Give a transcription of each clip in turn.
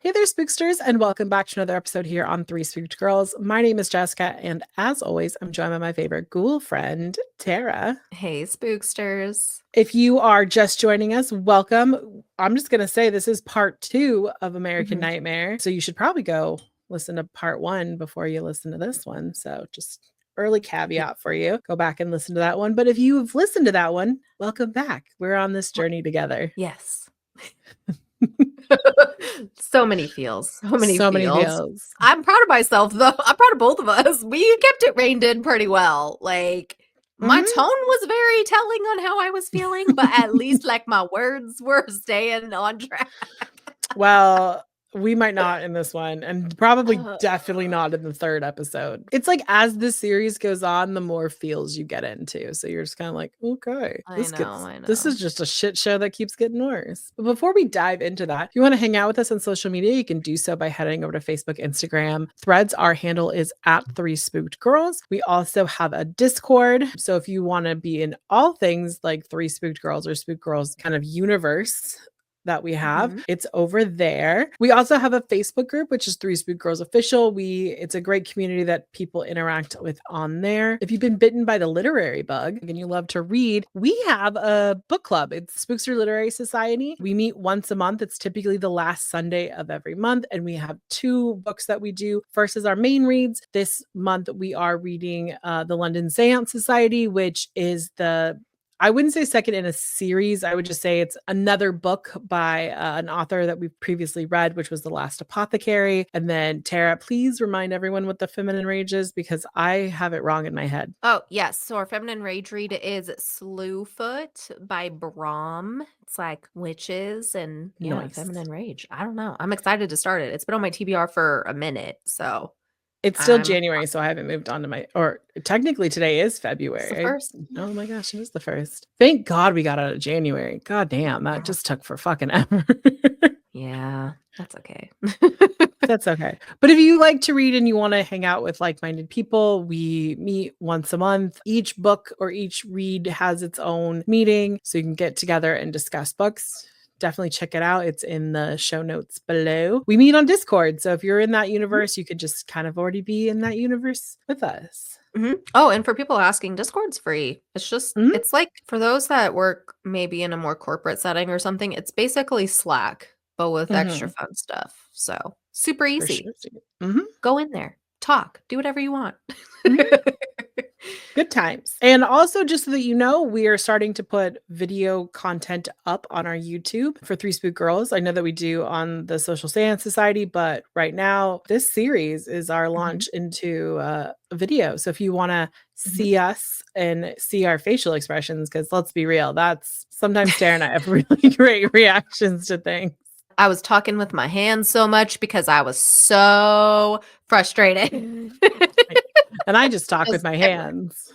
Hey there, Spooksters, and welcome back to another episode here on Three Spooked Girls. My name is Jessica, and as always, I'm joined by my favorite ghoul friend, Tara. Hey, Spooksters. If you are just joining us, welcome. I'm just going to say this is part 2 of American Mhm. Nightmare, so you should probably go listen to part 1 before you listen to this one. So just early caveat for you. Go back and listen to that one. But if you've listened to that one, welcome back. We're on this journey together. Yes. So many feels. So many So many feels. feels. I'm proud of myself, though. I'm proud of both of us. We kept it reined in pretty well. Like, my Mhm. tone was very telling on how I was feeling, but at least, like, my words were staying on track. Well, we might not in this one, and probably Uh, definitely not in the third episode. It's like as the series goes on, the more feels you get into. So you're just kind of like, okay, I know, I this know. is just a shit show that keeps getting worse. But before we dive into that, if you want to hang out with us on social media, you can do so by heading over to Facebook, Instagram, Threads. Our handle is at Three Spooked Girls. We also have a Discord. So if you want to be in all things like Three Spooked Girls or Spooked Girls kind of universe, that we have. Mhm. It's over there. We also have a Facebook group, which is Three Spook Girls Official. It's a great community that people interact with on there. If you've been bitten by the literary bug and you love to read, we have a book club. It's Spookster Literary Society. We meet once a month. It's typically the last Sunday of every month, and we have 2 books that we do. First is our main reads. This month we are reading the London Seance Society, which is I wouldn't say second in a series. I would just say it's another book by an author that we've previously read, which was The Last Apothecary. And then, Tara, please remind everyone what the feminine rage is because I have it wrong in my head. Oh, yes. So our feminine rage read is Slewfoot by Brahm. It's like witches and Nice. feminine rage. I don't know. I'm excited to start it. It's been on my TBR for a minute, so It's still I'm January, so I haven't moved on to or technically today is it's the February. first. Oh my gosh, it is the first. Thank God we got out of January. God damn, that just took for fucking ever. Yeah, that's okay. That's okay. But if you like to read and you want to hang out with like-minded people, we meet once a month. Each book or each read has its own meeting, so you can get together and discuss books. Definitely check it out. It's in the show notes below. We meet on Discord, so if you're in that universe, you could just kind of already be in that universe with us. Oh, and for people asking, Discord's free. Mhm. It's like for those that work maybe in a more corporate setting or something, it's basically Slack, but with extra Mhm. fun stuff. So super For easy. sure. Mhm. Go in there, talk, do whatever you want. Mhm. Good times. And also, just so that you know, we are starting to put video content up on our YouTube for Three Spook Girls. I know that we do on the Social Science Society, but right now, this series is our Mhm, launch into a video. So if you want to mhm. see us and see our facial expressions, because let's be real, that's sometimes Tara and I have really great reactions to things. I was talking with my hands so much because I was so frustrated. And I just talk with Just my everywhere. hands.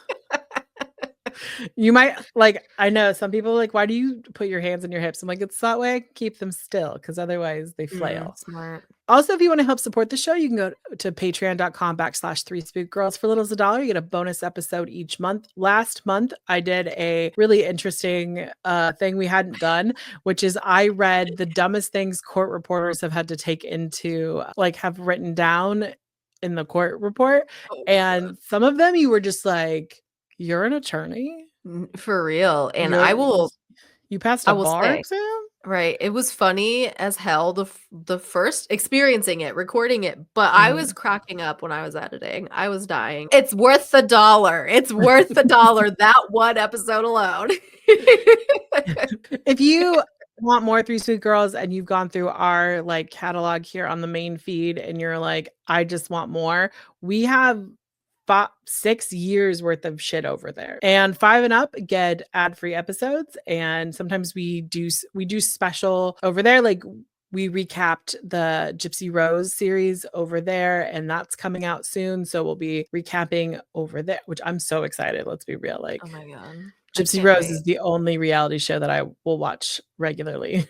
You might like, I know some people are like, why do you put your hands on your hips? I'm like, it's that way I keep them still because otherwise they flail. Smart. Also, if you want to help support the show, you can go to patreon.com/3 spook girls. For little as $1, you get a bonus episode each month. Last month, I did a really interesting thing we hadn't done, which is I read the dumbest things court reporters have had to take into, like, have written down in the court report. Oh my god. And some of them you were just like, you're an attorney? For real. And You're you passed I a will bar say, exam? right, it was funny as hell the first experiencing it, recording it, but I was Mhm. cracking up when I was editing. I was dying. It's worth the dollar. It's worth the dollar, that one episode alone. If you want more Three Sweet Girls and you've gone through our like catalog here on the main feed and you're like, I just want more, we have 6 years worth of shit over there. And 5 and up get ad-free episodes. And sometimes we do special over there. Like we recapped the Gypsy Rose series over there, and that's coming out soon. So we'll be recapping over there, which I'm so excited. Let's be real. Oh Like my god. I Gypsy can't Rose wait. is the only reality show that I will watch regularly.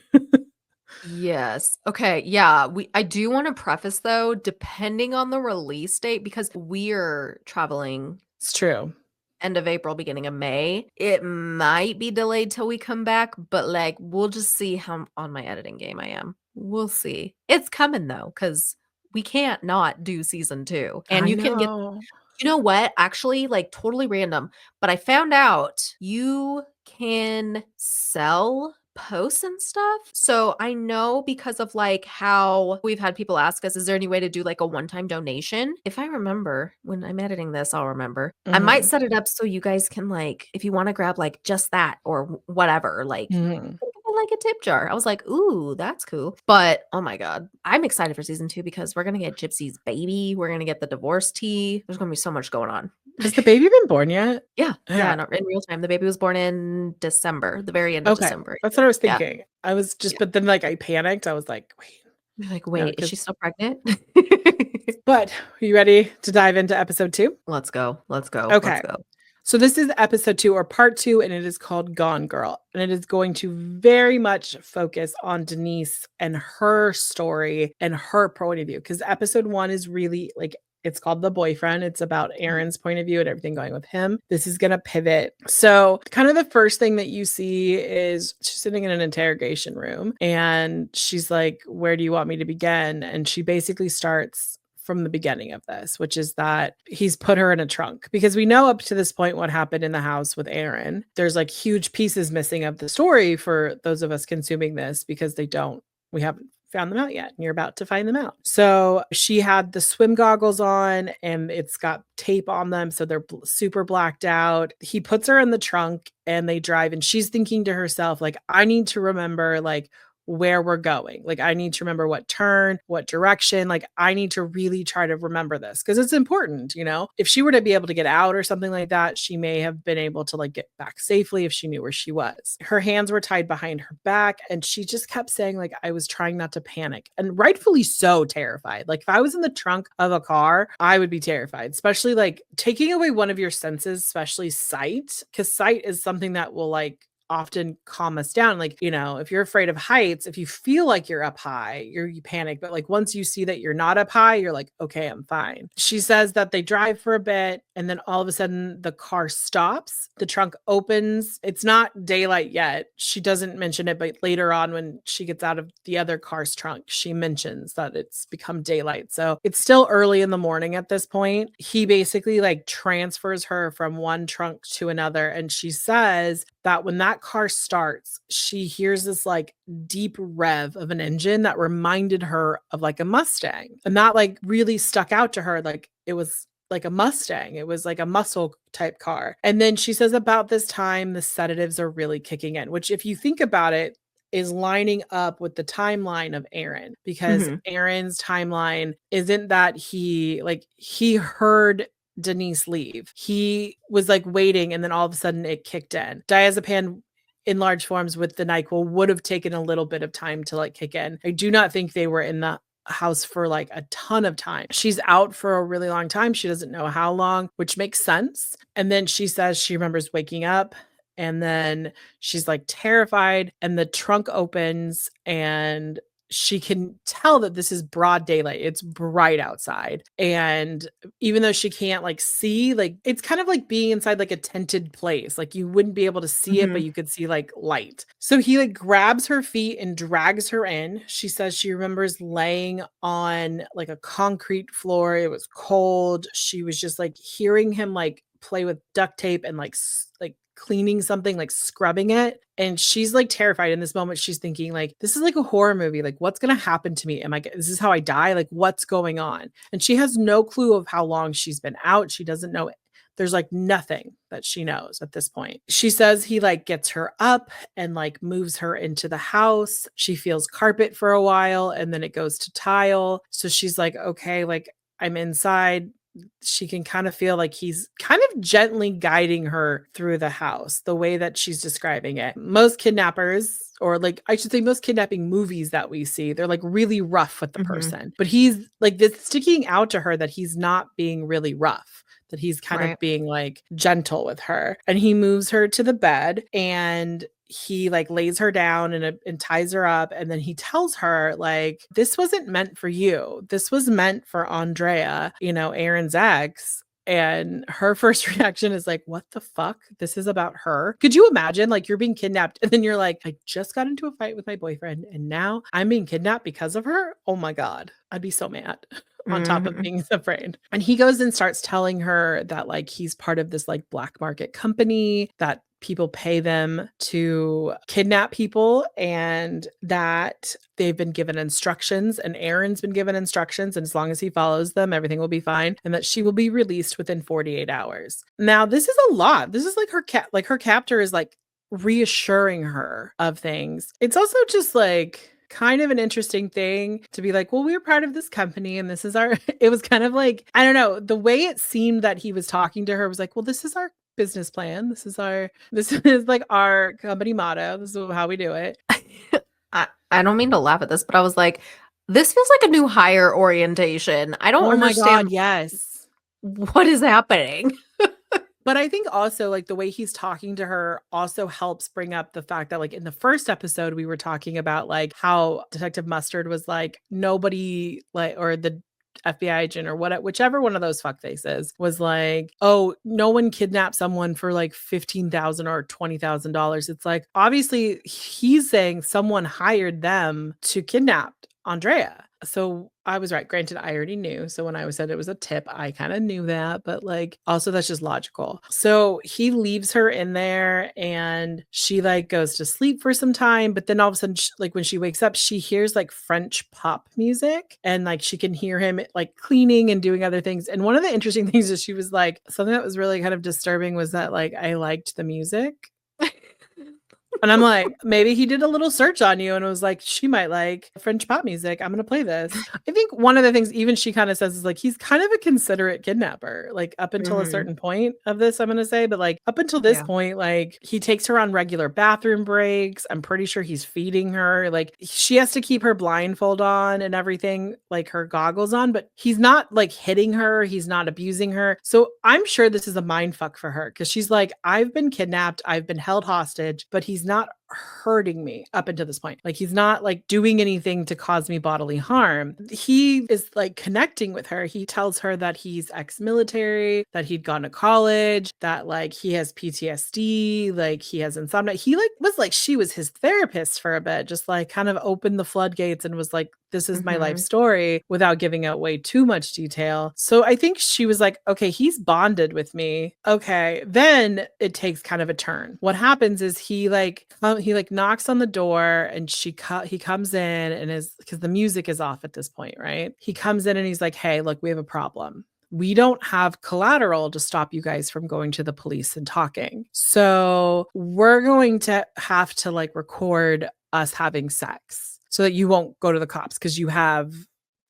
Yes. Okay. Yeah. I do want to preface though, depending on the release date, because we're traveling It's true. end of April, beginning of May. It might be delayed till we come back, but like we'll just see how on my editing game I am. We'll see. It's coming though, because we can't not do season 2. And I you can get know. you know what? Actually, like, totally random, but I found out you can sell posts and stuff. So I know because of, like, how we've had people ask us, "Is there any way to do, like, a one-time donation?" If I remember, when I'm editing this, I'll remember. I might Mhm. set it up so you guys can, like, if you wanna grab, like, just that or whatever, like, Mhm. think of it like a tip jar. I was like, "Ooh, that's cool." But, oh my god, I'm excited for season 2 because we're gonna get Gypsy's baby, we're gonna get the divorce tea. There's gonna be so much going on. Has the baby been born yet? Yeah, yeah, Yeah. in real time. The baby was born in December, the very end of Okay. December, I That's what think. I was Yeah, thinking. I was just yeah. but then, like, I panicked. I was like, "Wait." You're like, You know, "Wait, is she 'cause still pregnant?" but are you ready to dive into episode 2? Let's go, let's go, let's Okay. go. So this is episode 2 or part 2, and it is called Gone Girl. And it is going to very much focus on Denise and her story and her point of view. Because episode 1 is really like it's called The Boyfriend. It's about Mhm, Aaron's point of view and everything going with him. This is gonna pivot. So kind of the first thing that you see is she's sitting in an interrogation room and she's like, "Where do you want me to begin?" And she basically starts from the beginning of this, which is that he's put her in a trunk because we know up to this point what happened in the house with Aaron. There's like huge pieces missing of the story for those of us consuming this because we haven't found them out yet and you're about to find them out. So she had the swim goggles on and it's got tape on them. So they're super blacked out. He puts her in the trunk and they drive and she's thinking to herself, like, I need to remember, like, where we're going. Like, I need to remember what turn, what direction. Like, I need to really try to remember this because it's important, you know? If she were to be able to get out or something like that, she may have been able to like get back safely if she knew where she was. Her hands were tied behind her back and she just kept saying, like, I was trying not to panic and rightfully so terrified. Like, if I was in the trunk of a car, I would be terrified, especially like taking away one of your senses, especially sight, because sight is something that will like often calm us down. Like, you know, if you're afraid of heights, if you feel like you're up high, you panic. But like once you see that you're not up high, you're like, okay, I'm fine. She says that they drive for a bit and then all of a sudden the car stops. The trunk opens. It's not daylight yet. She doesn't mention it, but later on when she gets out of the other car's trunk, she mentions that it's become daylight. So it's still early in the morning at this point. He basically like transfers her from one trunk to another. And she says that when that car starts, she hears this like deep rev of an engine that reminded her of like a Mustang. And that like really stuck out to her. Like it was like a Mustang. It was like a muscle type car. And then she says about this time, the sedatives are really kicking in, which, if you think about it, is lining up with the timeline of Aaron because mhm, Aaron's timeline isn't that he heard Denise leave. He was like waiting and then all of a sudden it kicked in. Diazepam in large forms with the NyQuil would have taken a little bit of time to like kick in. I do not think they were in the house for like a ton of time. She's out for a really long time. She doesn't know how long, which makes sense. And then she says she remembers waking up and then she's like terrified and the trunk opens and she can tell that this is broad daylight. It's bright outside. And even though she can't like see, like it's kind of like being inside like a tented place. Like you wouldn't be able to see it, but mhm, you could see like light. So he like grabs her feet and drags her in. She says she remembers laying on like a concrete floor. It was cold. She was just like hearing him like play with duct tape and like like cleaning something, like scrubbing it. And she's like terrified in this moment. She's thinking like, this is like a horror movie. Like, what's going to happen to me? This is how I die? Like, what's going on? And she has no clue of how long she's been out. She doesn't know. There's like nothing that she knows at this point. She says he like gets her up and like moves her into the house. She feels carpet for a while and then it goes to tile. So she's like, okay, like I'm inside. She can kind of feel like he's kind of gently guiding her through the house, the way that she's describing it. Most kidnappers, or like I should say, most kidnapping movies that we see, they're like really rough with the mhm, person. But he's like this sticking out to her that he's not being really rough, that he's kind of right, being like gentle with her. And he moves her to the bed and he like lays her down and ties her up and then he tells her like this wasn't meant for you, this was meant for Andrea, you know, Aaron's ex, And her first reaction is like, what the fuck? This is about her. Could you imagine like you're being kidnapped and then you're like, I just got into a fight with my boyfriend and now I'm being kidnapped because of her? Oh my God. I'd be so mad on top of Mhm. being afraid. And he goes and starts telling her that like he's part of this like black market company, that people pay them to kidnap people, and that they've been given instructions, and Aaron's been given instructions, and as long as he follows them, everything will be fine, and that she will be released within 48 hours. Now, this is a lot. This is like her captor is like reassuring her of things. It's also just like kind of an interesting thing to be like, well, we're part of this company and this is our it was kind of like, I don't know, the way it seemed that he was talking to her was like, well, this is our business plan. This is like our company motto. This is how we do it. I don't mean to laugh at this, but I was like, this feels like a new hire orientation. I don't Oh my God, understand yes. what is happening. But I think also like the way he's talking to her also helps bring up the fact that like in the first episode we were talking about like how Detective Mustard was like nobody like, or the FBI agent or whichever one of those fuckfaces was like, oh, no one kidnapped someone for like $15,000 or $20,000. It's like obviously he's saying someone hired them to kidnap Andrea. So I was right. Granted, I already knew. So when I said it was a tip, I kind of knew that, but like also that's just logical. So he leaves her in there and she like goes to sleep for some time, but then all of a sudden, like when she wakes up, she hears like French pop music and like she can hear him like cleaning and doing other things. And one of the interesting things is she was like, something that was really kind of disturbing was that like I liked the music. And I'm like, maybe he did a little search on you and was like, she might like French pop music. I'm going to play this. I think one of the things even she kind of says is like, he's kind of a considerate kidnapper, like up until a Mhm. certain point of this, I'm going to say. But like up until this Yeah. point, like he takes her on regular bathroom breaks. I'm pretty sure he's feeding her. Like she has to keep her blindfold on and everything, like her goggles on, but he's not like hitting her. He's not abusing her. So I'm sure this is a mind fuck for her because she's like, I've been kidnapped. I've been held hostage, but he's not hurting me up until this point. Like he's not like doing anything to cause me bodily harm. He is like connecting with her. He tells her that he's ex-military, that he'd gone to college, that like he has PTSD, like he has insomnia. He like was like she was his therapist for a bit, just like kind of opened the floodgates and was like, this is my life Mhm. story without giving out way too much detail. So I think she was like, okay, he's bonded with me. Okay. Then it takes kind of a turn. What happens is he like knocks on the door and he comes in and is because the music is off at this point, right? He comes in and he's like, hey, look, we have a problem. We don't have collateral to stop you guys from going to the police and talking. So we're going to have to like record us having sex so that you won't go to the cops because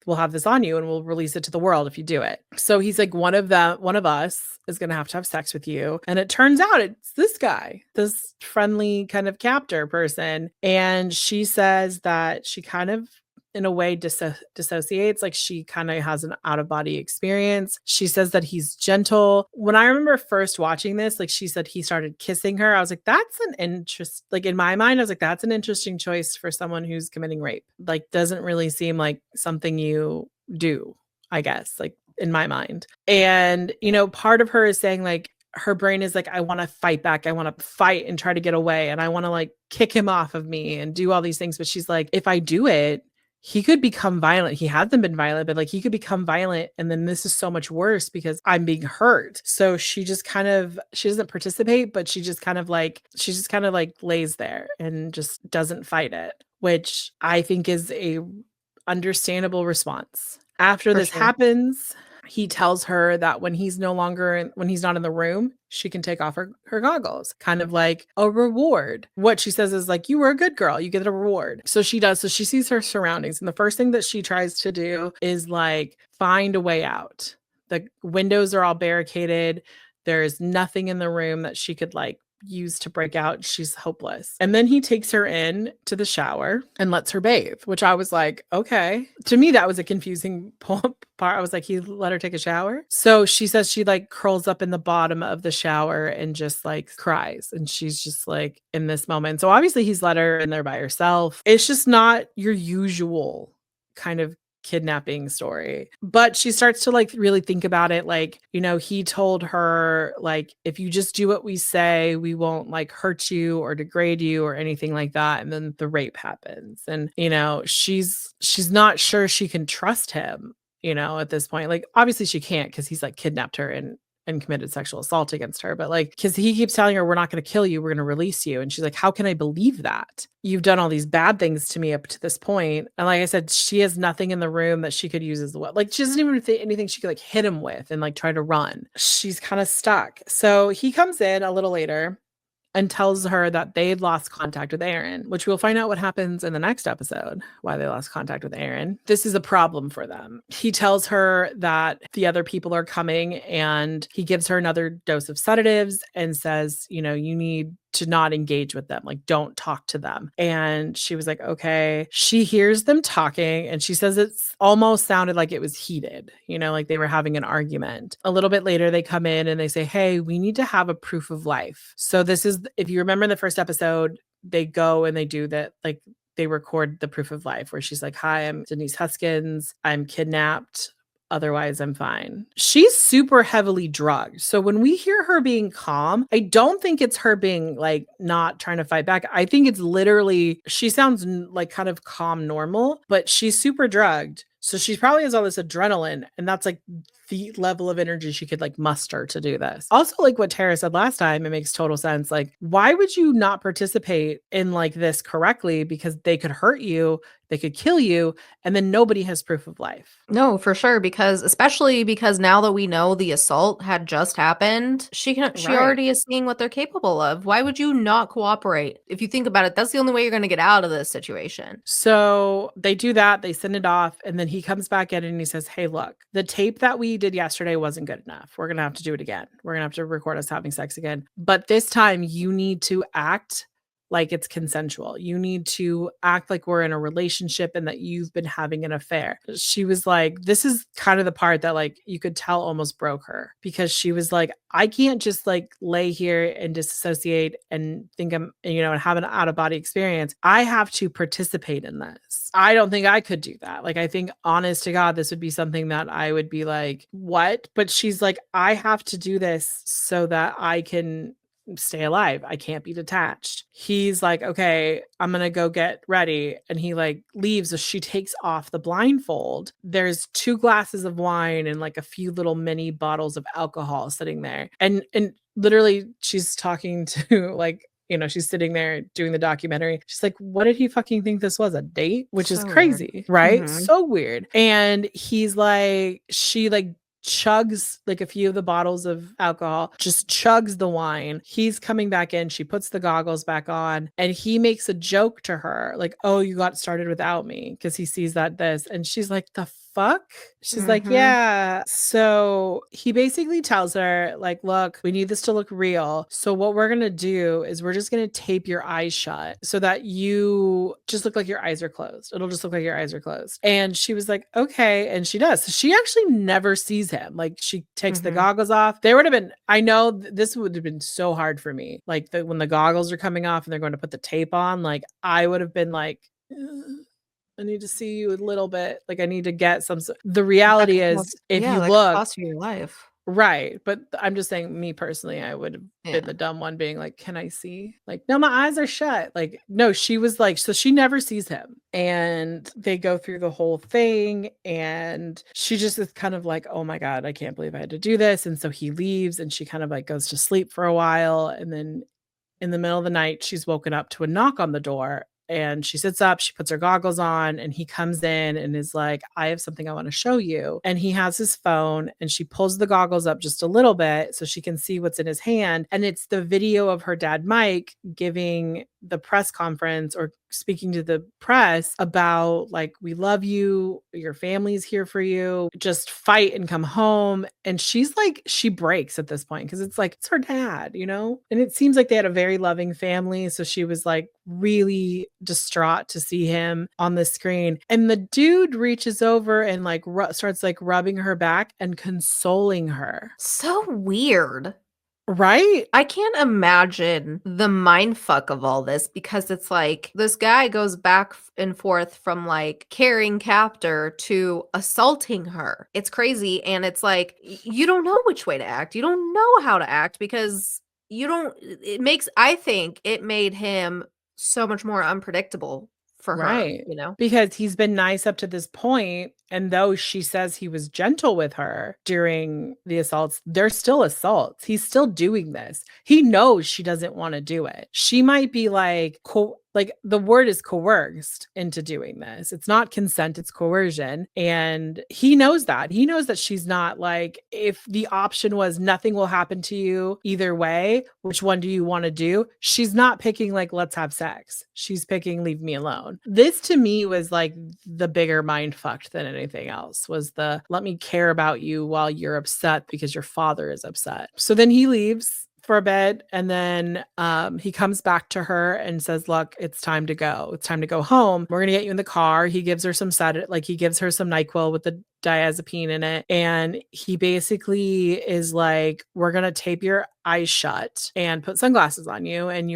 we'll have this on you and we'll release it to the world if you do it. So he's like, one of us is going to have sex with you. And it turns out it's this guy, this friendly kind of captor person. And she says that she kind of in a way dissociates, like she kind of has an out of body experience. She says that he's gentle. When I remember first watching this, like she said he started kissing her. I was like, that's an interest. Like in my mind, I was like, that's an interesting choice for someone who's committing rape. Like doesn't really seem like something you do, I guess, like in my mind. And, part of her is saying like, her brain is like, I want to fight back. I want to fight and try to get away. And I want to like kick him off of me and do all these things. But she's like, if I do it, he could become violent. He hasn't been violent, but like he could become violent. And then this is so much worse because I'm being hurt. So she doesn't participate, but she just kind of like lays there and just doesn't fight it, which I think is a understandable response. After For this sure. happens, he tells her that when he's not in the room, she can take off her goggles, kind of like a reward. What she says is like, you were a good girl, you get a reward. So she does. So she sees her surroundings. And the first thing that she tries to do is like find a way out. The windows are all barricaded. There's nothing in the room that she could like use to break out. She's hopeless. And then he takes her in to the shower and lets her bathe, which I was like, okay. To me, that was a confusing part. I was like, he let her take a shower. So she says she like curls up in the bottom of the shower and just like cries. And she's just like in this moment. So obviously he's let her in there by herself. It's just not your usual kind of kidnapping story. But she starts to like really think about it. Like, you know, he told her, like, if you just do what we say, we won't like hurt you or degrade you or anything like that. And then the rape happens. And, you know, she's not sure she can trust him, you know, at this point. Like, obviously she can't because he's like kidnapped her and committed sexual assault against her. But like, because he keeps telling her, we're not going to kill you, we're going to release you. And she's like, how can I believe that? You've done all these bad things to me up to this point. And like I said, she has nothing in the room that she could use as well. Like, she doesn't even think anything she could like hit him with and like try to run. She's kind of stuck. So he comes in a little later and tells her that they'd lost contact with Aaron, which we'll find out what happens in the next episode, why they lost contact with Aaron. This is a problem for them. He tells her that the other people are coming, and he gives her another dose of sedatives and says, you know, you need to not engage with them. Like, don't talk to them. And she was like, okay. She hears them talking, and she says it's almost sounded like it was heated, you know, like they were having an argument. A little bit later, they come in and they say, hey, we need to have a proof of life. So this is, if you remember in the first episode, they go and they do that, like they record the proof of life where she's like, hi, I'm Denise Huskins. I'm kidnapped. Otherwise, I'm fine. She's super heavily drugged. So when we hear her being calm, I don't think it's her being like not trying to fight back. I think it's literally, she sounds like kind of calm, normal, but she's super drugged. So she probably has all this adrenaline, and that's like the level of energy she could like muster to do this. Also, like what Tara said last time, it makes total sense. Like, why would you not participate in like this correctly? Because they could hurt you, they could kill you, and then nobody has proof of life. No, for sure, because especially because now that we know the assault had just happened, she Right. already is seeing what they're capable of. Why would you not cooperate? If you think about it, that's the only way you're going to get out of this situation. So they do that, they send it off, and then he comes back in and he says, hey, look, the tape that we did yesterday wasn't good enough. We're going to have to do it again. We're going to have to record us having sex again. But this time you need to act like it's consensual. You need to act like we're in a relationship and that you've been having an affair. She was like, this is kind of the part that like you could tell almost broke her, because she was like, I can't just like lay here and disassociate and think I'm, you know, and have an out of body experience. I have to participate in this. I don't think I could do that. Like, I think honest to God, this would be something that I would be like, what? But she's like, I have to do this so that I can stay alive. I can't be detached. He's like, okay, I'm gonna go get ready. And he like leaves. So she takes off the blindfold. There's 2 glasses of wine and like a few little mini bottles of alcohol sitting there. And literally she's talking to like, you know, she's sitting there doing the documentary. She's like, what did he fucking think this was, a date? Which is So crazy, weird. right? Mhm. So weird. And he's like, she like chugs like a few of the bottles of alcohol, just chugs the wine. He's coming back in. She puts the goggles back on, and he makes a joke to her like, oh, you got started without me, because he sees that this. And she's like, the fuck? She's like, yeah. So he basically tells her, like, look, we need this to look real. So what we're going to do is we're just going to tape your eyes shut so that you just look like your eyes are closed. It'll just look like your eyes are closed. And she was like, okay. And she does. So she actually never sees him. Like, she takes the goggles off. There would have been, I know this would have been so hard for me. Like, when the goggles are coming off and they're going to put the tape on, like, I would have been like, I need to see you a little bit. Like, I need to get some. The reality is, if you that could look, cost you your life. right. But I'm just saying, me personally, I would have been the dumb one being like, can I see? Like, no, my eyes are shut. Like, no, she was like, so she never sees him. And they go through the whole thing. And she just is kind of like, oh my God, I can't believe I had to do this. And so he leaves, and she kind of like goes to sleep for a while. And then in the middle of the night, she's woken up to a knock on the door. And she sits up, she puts her goggles on, and he comes in and is like, I have something I want to show you. And he has his phone, and she pulls the goggles up just a little bit so she can see what's in his hand. And it's the video of her dad, Mike, giving the press conference or speaking to the press about, like, we love you, your family's here for you, just fight and come home. And she's like, she breaks at this point because it's like, it's her dad, you know? And it seems like they had a very loving family. So she was like really distraught to see him on the screen. And the dude reaches over and like starts like rubbing her back and consoling her. So weird. Right? I can't imagine the mind fuck of all this because it's like this guy goes back and forth from like carrying captor to assaulting her. It's crazy. And it's like, you don't know which way to act. You don't know how to act because you don't, it makes, I think it made him so much more unpredictable for her, Right. you know? Because he's been nice up to this point, and though she says he was gentle with her during the assaults, they're still assaults. He's still doing this. He knows she doesn't want to do it. She might be like the word is coerced into doing this. It's not consent, it's coercion. And he knows that. He knows that she's not like, if the option was nothing will happen to you either way, which one do you want to do? She's not picking like, let's have sex. She's picking leave me alone. This to me was like the bigger mind fucked than anything else, was the let me care about you while you're upset because your father is upset. So then he leaves for a bit, and then he comes back to her and says, look, it's time to go. It's time to go home. We're gonna get you in the car. He gives her some sedative, like he gives her some NyQuil with the diazepine in it, and he basically is like, we're gonna tape your eyes shut and put sunglasses on you, and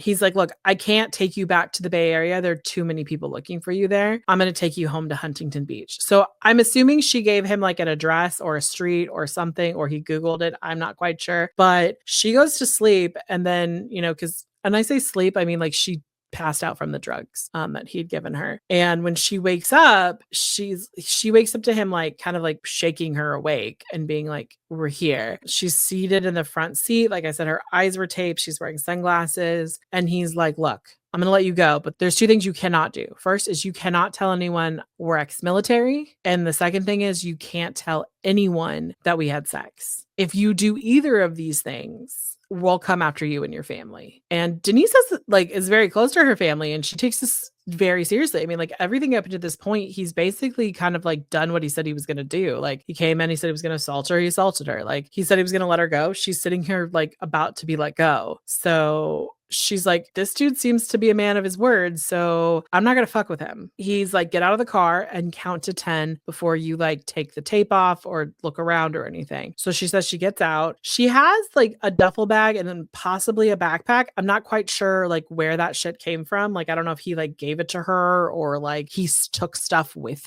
he's like, look, I can't take you back to the Bay Area. There are too many people looking for you there. I'm gonna take you home to Huntington Beach. So I'm assuming she gave him like an address or a street or something, or he Googled it. I'm not quite sure, but she goes to sleep, and then, because, and I say sleep, I mean like she passed out from the drugs that he'd given her. And when she wakes up, she wakes up to him like kind of like shaking her awake and being like, we're here. She's seated in the front seat. Like I said, her eyes were taped. She's wearing sunglasses. And he's like, look, I'm going to let you go, but there's two things you cannot do. First is you cannot tell anyone we're ex-military. And the second thing is you can't tell anyone that we had sex. If you do either of these things, we'll come after you and your family. And Denise is very close to her family, and she takes this very seriously. I mean, like everything up to this point, he's basically kind of like done what he said he was going to do. Like he came in, he said he was going to assault her. He assaulted her. Like he said he was going to let her go. She's sitting here like about to be let go. So she's like, this dude seems to be a man of his word, so I'm not gonna fuck with him. He's like, get out of the car and count to 10 before you like take the tape off or look around or anything. So she says she gets out. She has like a duffel bag and then possibly a backpack. I'm not quite sure like where that shit came from. Like I don't know if he like gave it to her or like he took stuff with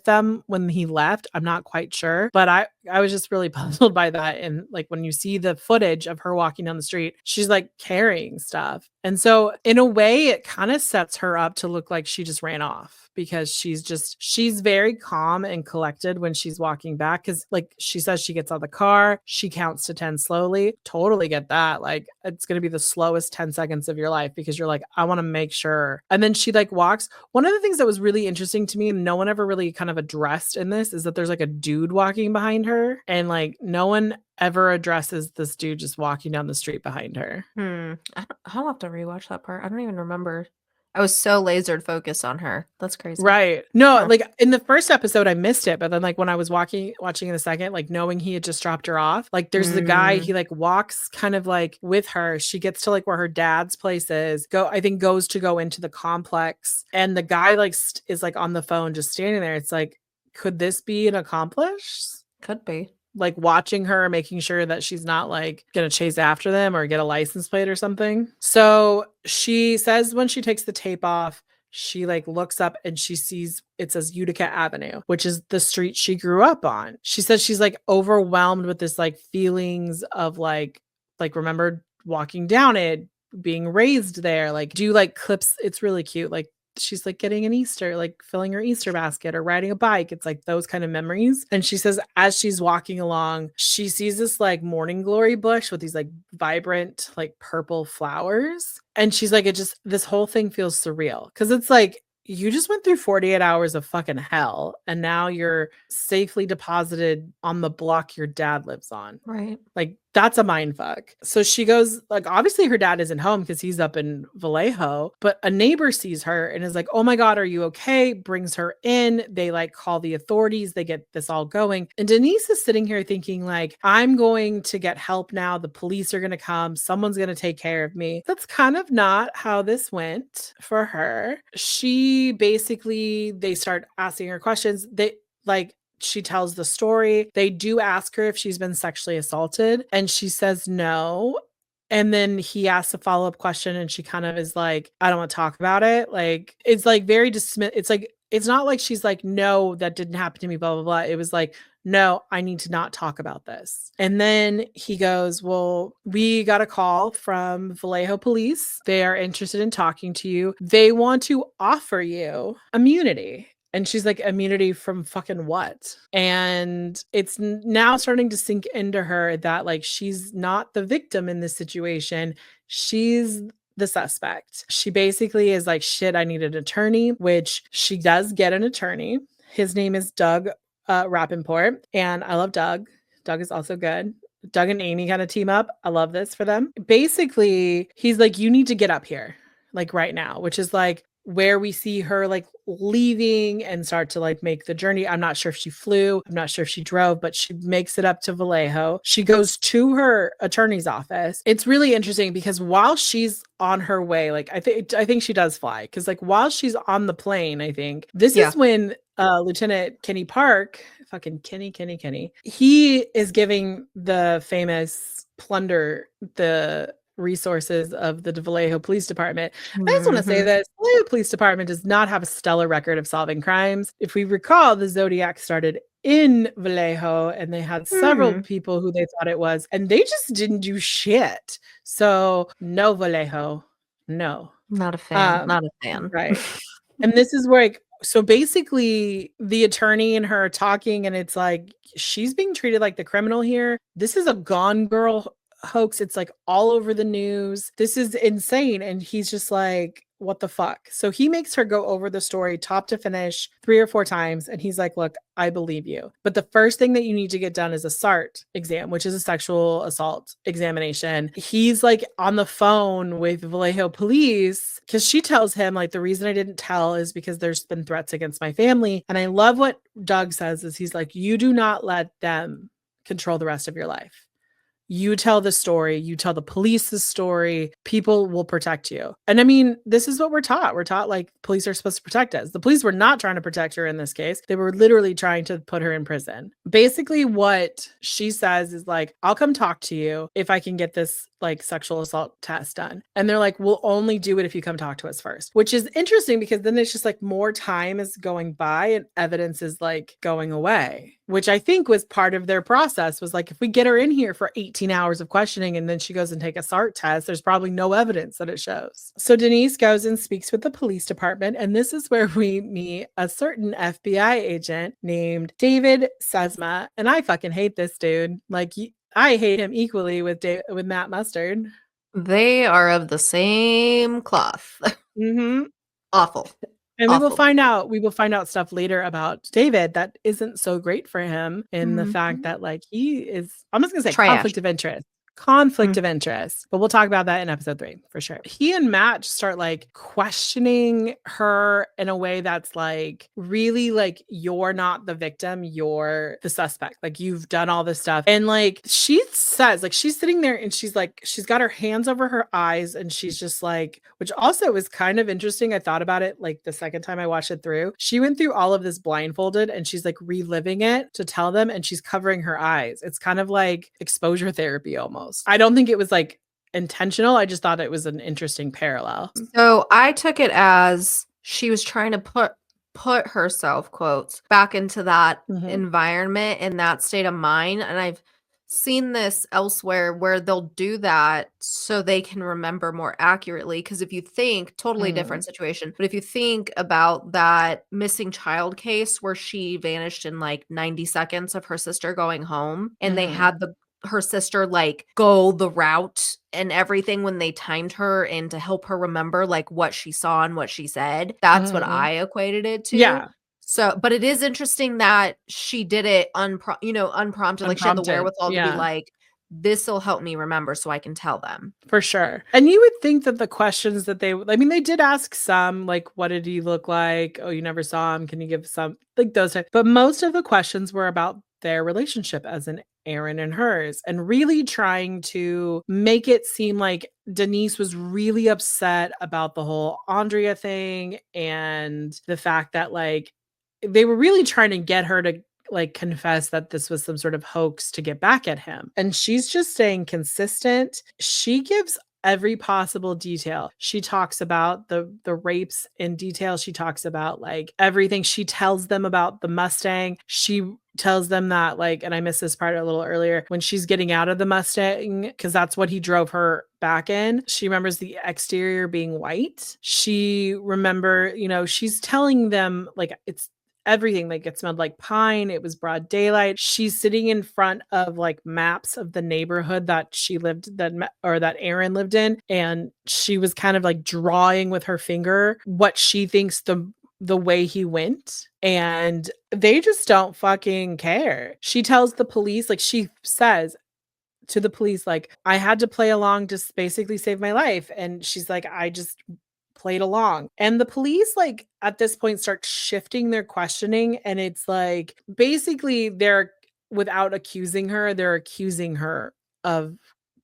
them when he left. I'm not quite sure, but I was just really puzzled by that. And like when you see the footage of her walking down the street, she's like carrying stuff. And so in a way, it kind of sets her up to look like she just ran off, because she's very calm and collected when she's walking back. Cause like she says, she gets out of the car, she counts to 10 slowly. Totally get that. Like it's going to be the slowest 10 seconds of your life because you're like, I want to make sure. And then she like walks. One of the things that was really interesting to me, and no one ever really kind of addressed in this, is that there's like a dude walking behind her, and like no one ever addresses this dude just walking down the street behind her. I'll have to rewatch that part. I don't even remember. I was so lasered focused on her. That's crazy. Right. No, Huh. like in the first episode, I missed it. But then like when I was watching in the second, like knowing he had just dropped her off, like there's the guy, he like walks kind of like with her. She gets to like where her dad's place is, goes to go into the complex. And the guy like is like on the phone, just standing there. It's like, could this be an accomplice? Could be. Like watching her, making sure that she's not like gonna chase after them or get a license plate or something. So she says when she takes the tape off, she like looks up and she sees it says Utica Avenue, which is the street she grew up on. She says she's like overwhelmed with this like feelings of like remember walking down it, being raised there, like do like clips. It's really cute. Like she's like getting an Easter, like filling her Easter basket or riding a bike. It's like those kind of memories. And she says as she's walking along, she sees this like morning glory bush with these like vibrant, like purple flowers. And she's like, this whole thing feels surreal. Cause it's like, you just went through 48 hours of fucking hell. And now you're safely deposited on the block your dad lives on. Right. Like that's a mind fuck. So she goes, like, obviously her dad isn't home because he's up in Vallejo, but a neighbor sees her and is like, oh my God, are you okay? Brings her in. They like call the authorities. They get this all going. And Denise is sitting here thinking like, I'm going to get help now. The police are going to come. Someone's going to take care of me. That's kind of not how this went for her. They start asking her questions. They like, she tells the story. They do ask her if she's been sexually assaulted, and she says no. And then he asks a follow-up question, and she kind of is like, I don't want to talk about it. Like, it's like very dismiss. It's like, it's not like she's like, no, that didn't happen to me, blah, blah, blah. It was like, no, I need to not talk about this. And then he goes, well, we got a call from Vallejo police. They are interested in talking to you. They want to offer you immunity. And she's like, immunity from fucking what? And it's now starting to sink into her that like she's not the victim in this situation. She's the suspect. She basically is like, shit, I need an attorney, which she does get an attorney. His name is Doug Rappaport. And I love Doug. Doug is also good. Doug and Amy kind of team up. I love this for them. Basically, he's like, you need to get up here, like right now, which is like where we see her like leaving and start to like make the journey. I'm not sure if she flew. I'm not sure if she drove, but she makes it up to Vallejo. She goes to her attorney's office. It's really interesting because while she's on her way, like I think she does fly, because like while she's on the plane, I think this is when Lieutenant Kenny Park, fucking Kenny, he is giving the famous plunder the resources of the Vallejo Police Department. I just want to say this. Vallejo Police Department does not have a stellar record of solving crimes. If we recall, the Zodiac started in Vallejo and they had several people who they thought it was, and they just didn't do shit. So no, Vallejo, no. Not a fan. Not a fan. Right. And this is where so basically the attorney and her are talking, and it's like she's being treated like the criminal here. This is a Gone Girl hoax. It's like all over the news. This is insane. And he's just like, what the fuck? So he makes her go over the story top to finish 3 or 4 times. And he's like, look, I believe you. But the first thing that you need to get done is a SART exam, which is a sexual assault examination. He's like on the phone with Vallejo police because she tells him like, the reason I didn't tell is because there's been threats against my family. And I love what Doug says is he's like, you do not let them control the rest of your life. You tell the story, you tell the police the story, people will protect you. And I mean, this is what we're taught. We're taught like police are supposed to protect us. The police were not trying to protect her in this case. They were literally trying to put her in prison. Basically, what she says is like, I'll come talk to you if I can get this like sexual assault test done. And they're like, we'll only do it if you come talk to us first, which is interesting because then it's just like more time is going by and evidence is like going away, which I think was part of their process was like, if we get her in here for 18 hours of questioning and then she goes and take a SART test, there's probably no evidence that it shows. So Denise goes and speaks with the police department. And this is where we meet a certain FBI agent named David Sesma. And I fucking hate this dude. Like, I hate him equally with Matt Mustard. They are of the same cloth. Awful. And we will find out stuff later about David that isn't so great for him in the fact that like he is, I'm just gonna say trash. conflict of interest, but we'll talk about that in episode 3 for sure. He and Matt start like questioning her in a way that's like really like, you're not the victim, you're the suspect, like you've done all this stuff. And like she says, like she's sitting there and she's like, she's got her hands over her eyes and she's just like, which also is kind of interesting. I thought about it like the second time I watched it through. She went through all of this blindfolded and she's like reliving it to tell them, and she's covering her eyes. It's kind of like exposure therapy almost. I don't think it was like intentional. I just thought it was an interesting parallel. So I took it as she was trying to put herself, quotes, back into that environment and that state of mind. And I've seen this elsewhere where they'll do that so they can remember more accurately. Because if you think, totally different situation, but if you think about that missing child case where she vanished in like 90 seconds of her sister going home, and they had her sister like go the route and everything when they timed her and to help her remember like what she saw and what she said. That's what I equated it to. Yeah. So, but it is interesting that she did it unprompted. Like she had the wherewithal to be like, this will help me remember so I can tell them. For sure. And you would think that the questions that they did ask some, like, what did he look like? Oh, you never saw him. Can you give some, like those types? But most of the questions were about their relationship as an Aaron and hers, and really trying to make it seem like Denise was really upset about the whole Andrea thing and the fact that like they were really trying to get her to like confess that this was some sort of hoax to get back at him. And she's just staying consistent. She gives every possible detail. She talks about the rapes in detail. She talks about like everything. She tells them about the Mustang. She tells them that like, and I missed this part a little earlier, when she's getting out of the Mustang, because that's what he drove her back in. She remembers the exterior being white. She remember, you know, she's telling them like it's everything. Like it smelled like pine. It was broad daylight. She's sitting in front of like maps of the neighborhood that she lived that Aaron lived in, and she was kind of like drawing with her finger what she thinks the way he went, and they just don't fucking care. She tells the police, like she says to the police, like, I had to play along to basically save my life. And she's like, I just played along. And the police, like, at this point start shifting their questioning. And it's like, basically, they're without accusing her, they're accusing her of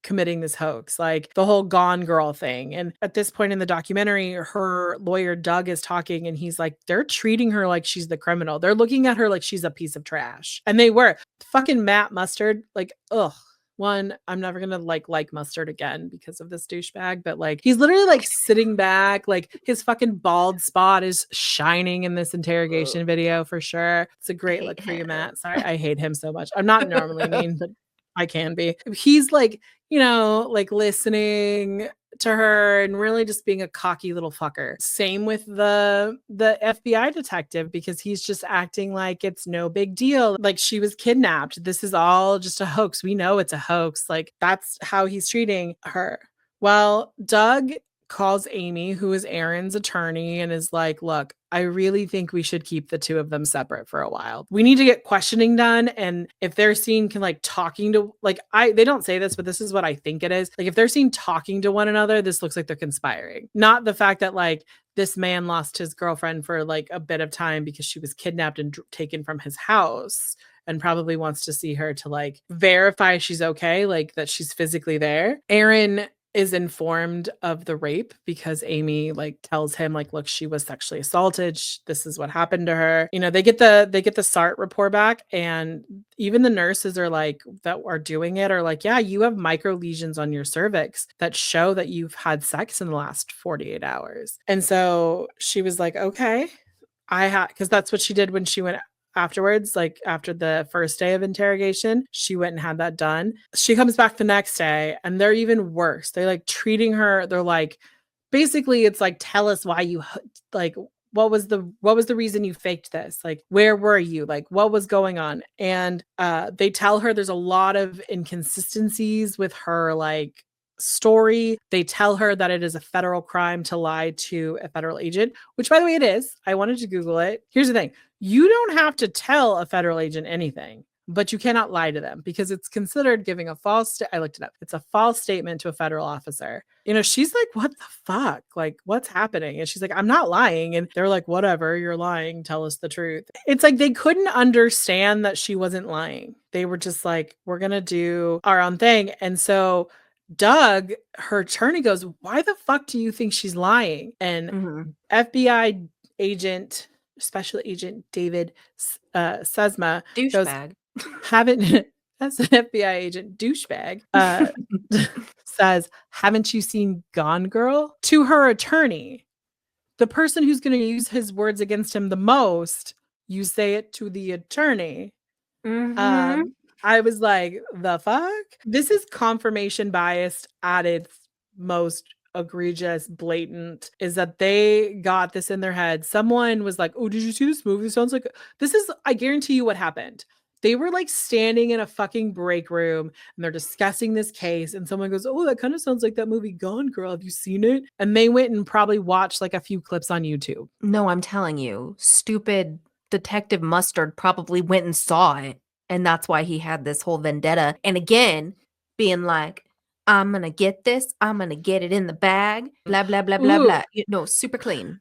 committing this hoax, like the whole Gone Girl thing. And at this point in the documentary, her lawyer Doug is talking and he's like, they're treating her like she's the criminal. They're looking at her like she's a piece of trash. And they were. Fucking Matt Mustard, like, ugh. One, I'm never gonna like Mustard again because of this douchebag, but like he's literally like sitting back, like his fucking bald spot is shining in this interrogation video for sure. It's a great look for you, Matt. Sorry, I hate him so much. I'm not normally mean, but I can be. He's like, you know, like listening to her and really just being a cocky little fucker. Same with the FBI detective, because he's just acting like it's no big deal. Like she was kidnapped. This is all just a hoax. We know it's a hoax. Like that's how he's treating her. Well, Doug calls Amy, who is Aaron's attorney, and is like, look, I really think we should keep the two of them separate for a while. We need to get questioning done. And if they're seen like talking to, like, they don't say this, but this is what I think it is. Like, if they're seen talking to one another, this looks like they're conspiring. Not the fact that like this man lost his girlfriend for like a bit of time because she was kidnapped and taken from his house, and probably wants to see her to like verify she's okay, like that she's physically there. Aaron is informed of the rape because Amy like tells him like, look, she was sexually assaulted. This is what happened to her. You know, they get the SART report back, and even the nurses are like that are doing it are like, yeah, you have micro lesions on your cervix that show that you've had sex in the last 48 hours. And so she was like, okay, because that's what she did when she went afterwards, like after the first day of interrogation, she went and had that done. She comes back the next day and they're even worse. They're like treating her. They're like, basically it's like, tell us why you like, what was the reason you faked this? Like, where were you? Like, what was going on? And they tell her there's a lot of inconsistencies with her like story. They tell her that it is a federal crime to lie to a federal agent, which by the way it is. I wanted to Google it. Here's the thing. You don't have to tell a federal agent anything, but you cannot lie to them because it's considered giving a false I looked it up. It's a false statement to a federal officer. You know, she's like, what the fuck? Like, what's happening? And she's like, I'm not lying. And they're like, whatever, you're lying. Tell us the truth. It's like they couldn't understand that she wasn't lying. They were just like, we're going to do our own thing. And so Doug, her attorney, goes, why the fuck do you think she's lying? And FBI agent, Special Agent David Sesma goes, haven't that's an FBI agent douchebag says, haven't you seen Gone Girl? To her attorney, the person who's going to use his words against him the most, you say it to the attorney. I was like, the fuck? This is confirmation bias at its most egregious, blatant, is that they got this in their head. Someone was like, oh, did you see this movie? It sounds like this is, I guarantee you what happened. They were like standing in a fucking break room and they're discussing this case. And someone goes, oh, that kind of sounds like that movie Gone Girl. Have you seen it? And they went and probably watched like a few clips on YouTube. No, I'm telling you, stupid Detective Mustard probably went and saw it. And that's why he had this whole vendetta. And again, being like, I'm going to get this. I'm going to get it in the bag. Blah, blah, blah, blah, blah. No, super clean.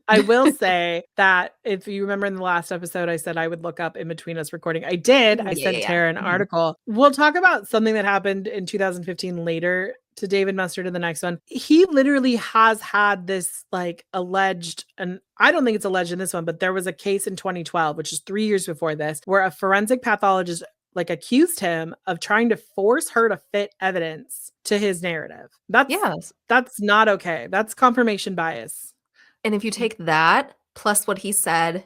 I will say that if you remember in the last episode, I said I would look up in between us recording. I did. I sent Tara an article. We'll talk about something that happened in 2015 later to David Mustard in the next one. He literally has had this like alleged, and I don't think it's alleged in this one, but there was a case in 2012, which is 3 years before this, where a forensic pathologist like accused him of trying to force her to fit evidence to his narrative. Yes. That's not okay. That's confirmation bias. And if you take that plus what he said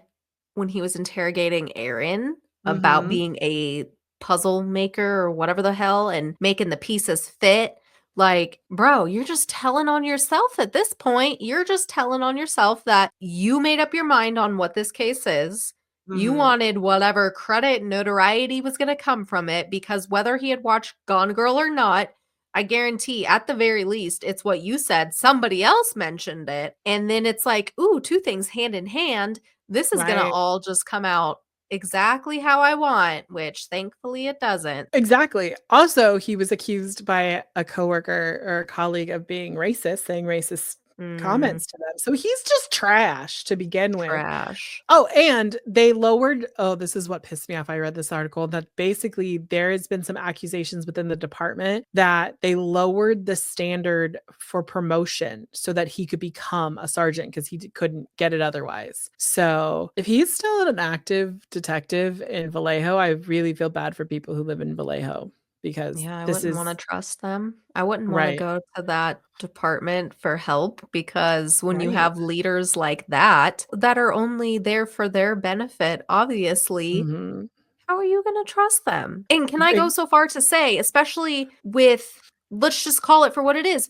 when he was interrogating Aaron about Mm-hmm. being a puzzle maker or whatever the hell and making the pieces fit, like, bro, you're just telling on yourself at this point. You're just telling on yourself that you made up your mind on what this case is. You Mm-hmm. wanted whatever credit, notoriety was going to come from it because whether he had watched Gone Girl or not, I guarantee at the very least, it's what you said. Somebody else mentioned it. And then it's like, ooh, two things hand in hand. This is going to Right. all just come out exactly how I want, which thankfully it doesn't. Exactly. Also, he was accused by a coworker or a colleague of being racist, saying racist Mm, comments to them. So he's just trash to begin with. trash. Oh, and they lowered, oh, this is what pissed me off. I read this article that basically there has been some accusations within the department that they lowered the standard for promotion so that he could become a sergeant because he couldn't get it otherwise. So if he's still an active detective in Vallejo, I really feel bad for people who live in Vallejo because Yeah, I this wouldn't want to is trust them. I wouldn't want to right. go to that department for help because when you Right. have leaders like that that are only there for their benefit, obviously, Hmm. how are you going to trust them? And can I go so far to say, especially with, let's just call it for what it is.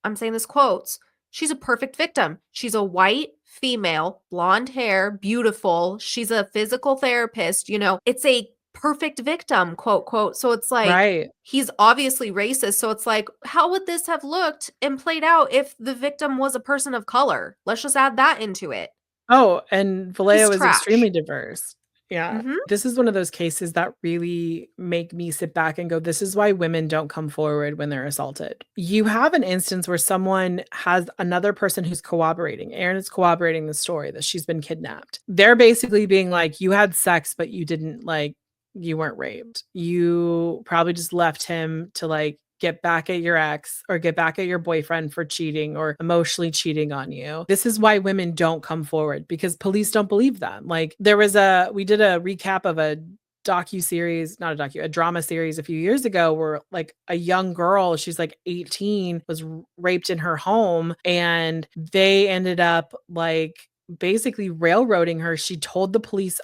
I'm saying this quotes, she's a perfect victim. She's a white female, blonde hair, beautiful. She's a physical therapist. It's a perfect victim, quote, quote. So it's like, Right. he's obviously racist. So it's like, how would this have looked and played out if the victim was a person of color? Let's just add that into it. Oh, and He's Vallejo is trash. extremely diverse. Yeah. Hmm. This is one of those cases that really make me sit back and go, this is why women don't come forward when they're assaulted. You have an instance where someone has another person who's cooperating. Erin is cooperating the story that she's been kidnapped. They're basically being like, you had sex, but you weren't raped. You probably just left him to get back at your ex or get back at your boyfriend for cheating or emotionally cheating on you. This is why women don't come forward because police don't believe them. Like we did a recap of a docu-series, not a docu, a drama series a few years ago where like a young girl, she's like 18, was raped in her home and they ended up basically railroading her. She told the police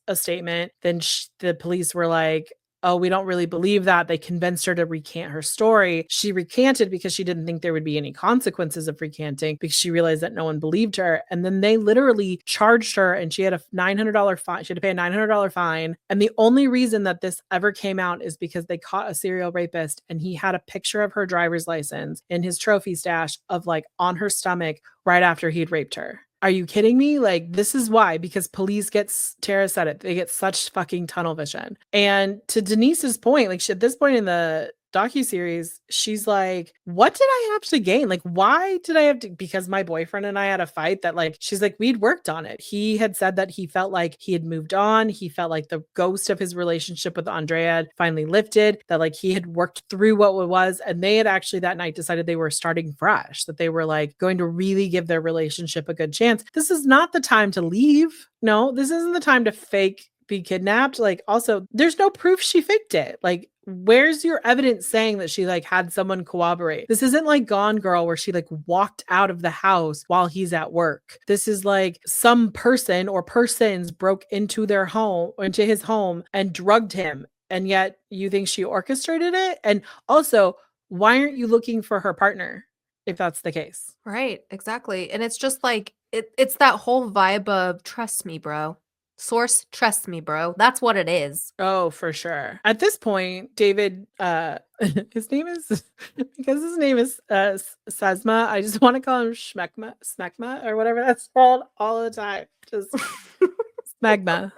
a statement. Then the police were like, oh, we don't really believe that. They convinced her to recant her story. She recanted because she didn't think there would be any consequences of recanting because she realized that no one believed her. And then they literally charged her and she had a $900 fine. She had to pay a $900 fine. And the only reason that this ever came out is because they caught a serial rapist and he had a picture of her driver's license in his trophy stash of on her stomach right after he'd raped her. Are you kidding me? Like, this is why, because police Tara said it, they get such fucking tunnel vision. And to Denise's point, at this point in the docuseries, she's like, what did I have to gain? Like, why did I have to? Because my boyfriend and I had a fight that she's like, we'd worked on it. He had said that he felt like he had moved on. He felt like the ghost of his relationship with Andrea had finally lifted, that he had worked through what it was. And they had actually that night decided they were starting fresh, that they were going to really give their relationship a good chance. This is not the time to leave. No, this isn't the time to be kidnapped. Also, there's no proof she faked it. Where's your evidence saying that she had someone corroborate? This isn't like Gone Girl where she walked out of the house while he's at work. This is some person or persons broke into into his home and drugged him. And yet you think she orchestrated it? And also, why aren't you looking for her partner if that's the case? Right, exactly. And it's just it's that whole vibe of trust me, bro. Source, trust me, bro. That's what it is. Oh, for sure. At this point, David, his name is because his name is Sesma. I just want to call him Smegma or whatever that's called all the time. Just Smegma.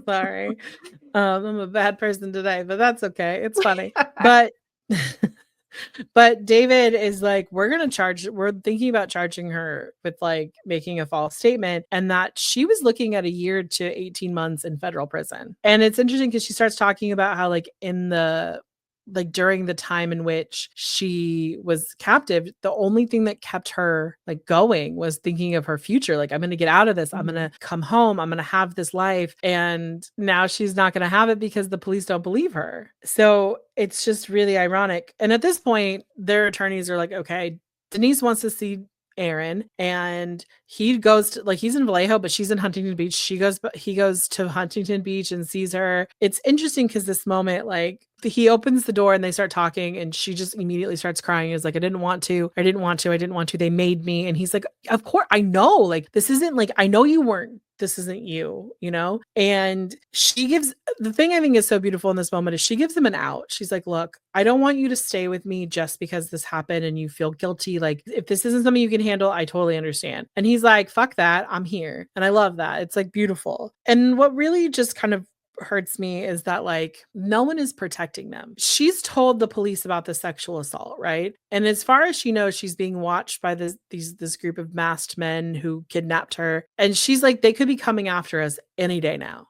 Sorry, I'm a bad person today, but that's okay. It's funny, but. But David is we're thinking about charging her with making a false statement and that she was looking at a year to 18 months in federal prison. And it's interesting because she starts talking about how in the like during the time in which she was captive, the only thing that kept her like going was thinking of her future. Like, I'm going to get out of this. I'm going to come home. I'm going to have this life. And now she's not going to have it because the police don't believe her. So it's just really ironic. And at this point, their attorneys are like, okay, Denise wants to see Aaron, and he goes to, like, he's in Vallejo, but she's in Huntington Beach. He goes to Huntington Beach and sees her. It's interesting because this moment, like, he opens the door and they start talking, and she just immediately starts crying. Is like, I didn't want to. They made me. And he's like, of course, I know. Like, this isn't like, I know you weren't. This isn't you, you know? And she gives, the thing I think is so beautiful in this moment is she gives him an out. She's like, look, I don't want you to stay with me just because this happened and you feel guilty. Like, if this isn't something you can handle, I totally understand. And he's like, fuck that. I'm here. And I love that. It's like beautiful. And what really just kind of hurts me is that, like, no one is protecting them. She's told the police about the sexual assault, right? And as far as she knows, she's being watched by this group of masked men who kidnapped her. And she's like, they could be coming after us any day now.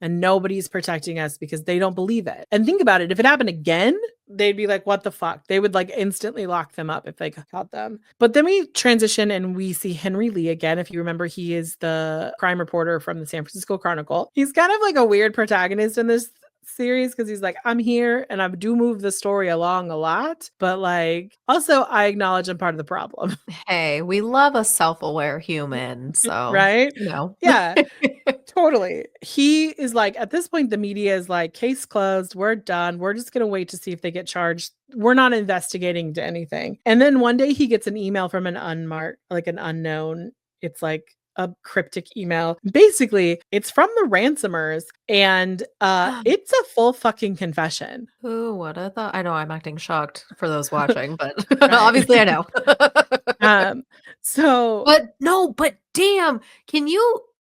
And nobody's protecting us because they don't believe it. And think about it. If it happened again, they'd be like, what the fuck? They would like instantly lock them up if they caught them. But then we transition and we see Henry Lee again. If you remember, he is the crime reporter from the San Francisco Chronicle. He's kind of like a weird protagonist in this series because he's like, I'm here and I do move the story along a lot, but like, also I acknowledge I'm part of the problem. Hey, we love a self-aware human, so, right? you know. Yeah. Totally. He is like, at this point, the media is like, case closed. We're done. We're just going to wait to see if they get charged. We're not investigating to anything. And then one day he gets an email from an unknown. It's like a cryptic email. Basically, it's from the ransomers, and it's a full fucking confession. Who would have thought? I know I'm acting shocked for those watching, but obviously I know. But damn,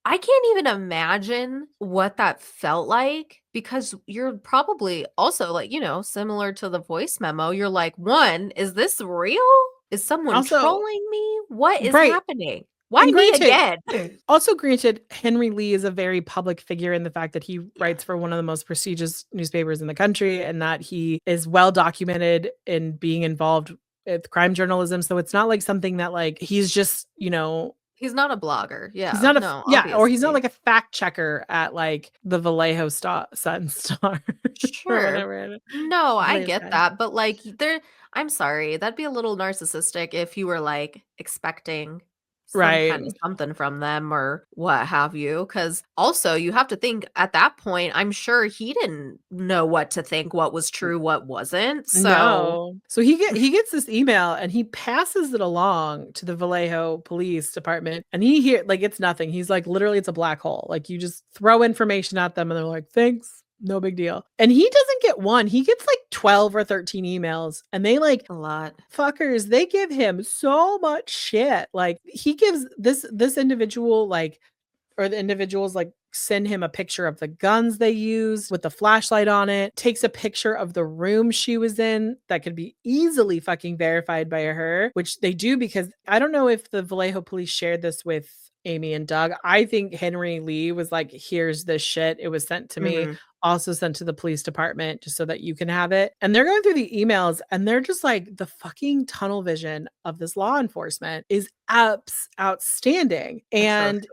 I can't even imagine what that felt like, because you're probably also like, similar to the voice memo. You're like, one, is this real? Is someone Also, trolling me? What is right. happening? Why And me again? Also, granted, Henry Lee is a very public figure in the fact that he writes for one of the most prestigious newspapers in the country, and that he is well documented in being involved with crime journalism. So it's not like something that, like, he's just, He's not a blogger. Yeah. he's not obviously. or he's not like a fact checker at like the Vallejo Sun Star. Sure. Or whatever. No, I get that. But like, I'm sorry, that'd be a little narcissistic if you were like expecting some kind of something from them or what have you. Because also you have to think at that point, I'm sure he didn't know what to think, what was true, what wasn't. So he gets this email and he passes it along to the Vallejo Police Department, and like, it's nothing. He's like, literally, it's a black hole. Like, you just throw information at them and they're like, thanks. No big deal. And he doesn't get one. He gets like 12 or 13 emails, and they like a lot. Fuckers, they give him so much shit. Like, he gives this individual, like, or the individuals, like, send him a picture of the guns they used with the flashlight on it, takes a picture of the room she was in that could be easily fucking verified by her, which they do, because I don't know if the Vallejo police shared this with Amy and Doug. I think Henry Lee was like, here's this shit. It was sent to me, also sent to the police department just so that you can have it. And they're going through the emails and they're just like, the fucking tunnel vision of this law enforcement is outstanding. And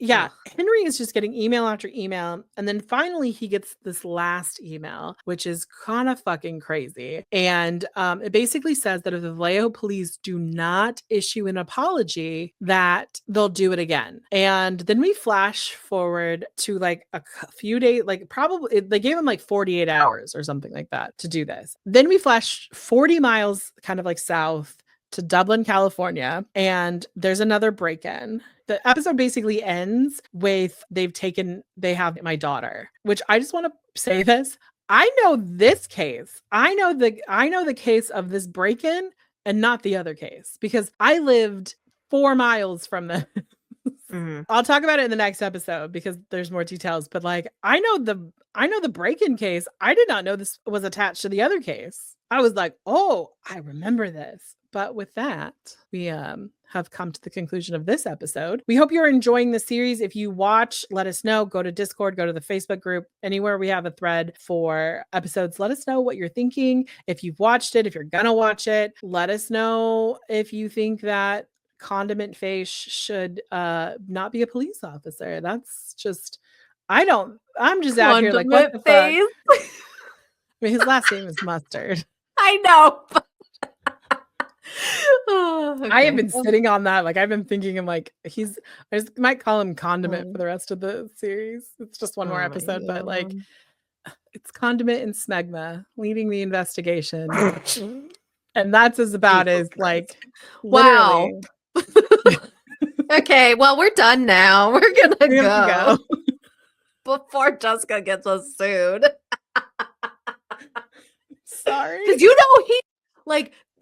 yeah, Henry is just getting email after email. And then finally he gets this last email, which is kind of fucking crazy. And it basically says that if the Vallejo police do not issue an apology, that they'll do it again. And then we flash forward to like a few days, like probably they gave him like 48 hours or something like that to do this. Then we flash 40 miles kind of like south to Dublin, California, and there's another break-in. The episode basically ends with they have my daughter, which I just want to say this. I know this case. I know the case of this break-in and not the other case, because I lived 4 miles from this. I'll talk about it in the next episode because there's more details, but like, I know the break-in case. I did not know this was attached to the other case. I was like, oh, I remember this. But with that, we have come to the conclusion of this episode. We hope you're enjoying the series. If you watch, let us know. Go to Discord, go to the Facebook group, anywhere we have a thread for episodes. Let us know what you're thinking. If you've watched it, if you're going to watch it, let us know if you think that Condiment Face should not be a police officer. That's just, I'm just out here like, what the fuck? Face. I mean, his last name is Mustard. I know. Oh, okay. I have been sitting on that. Like, I've been thinking, I'm like, I just might call him Condiment for the rest of the series. It's just one more episode, but like, it's Condiment and Smegma leading the investigation. And that's about as like, wow. literally. Okay, well, we're done now. We're gonna go before Jessica gets us sued. Sorry, because you know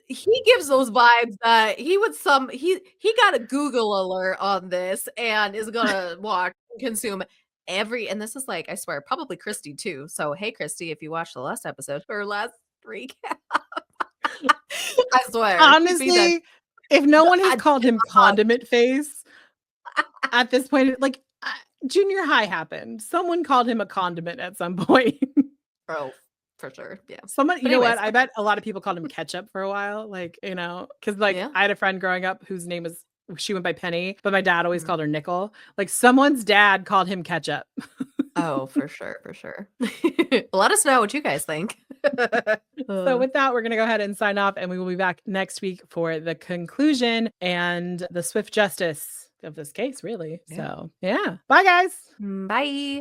he gives those vibes that he would he got a Google alert on this and is gonna watch and consume and this is like, I swear, probably Christy too. So hey, Christy, if you watched the last episode or last recap, I swear, honestly, if no one has called him Condiment Face at this point, like junior high happened. Someone called him a condiment at some point. Oh, for sure. Yeah. Someone, you know what? I bet a lot of people called him Ketchup for a while. Like, you know, because like I had a friend growing up whose name was, she went by Penny, but my dad always called her Nickel. Like someone's dad called him Ketchup. Oh, for sure. For sure. Let us know what you guys think. So with that, we're going to go ahead and sign off, and we will be back next week for the conclusion and the swift justice of this case, really. So yeah. Bye, guys. Bye.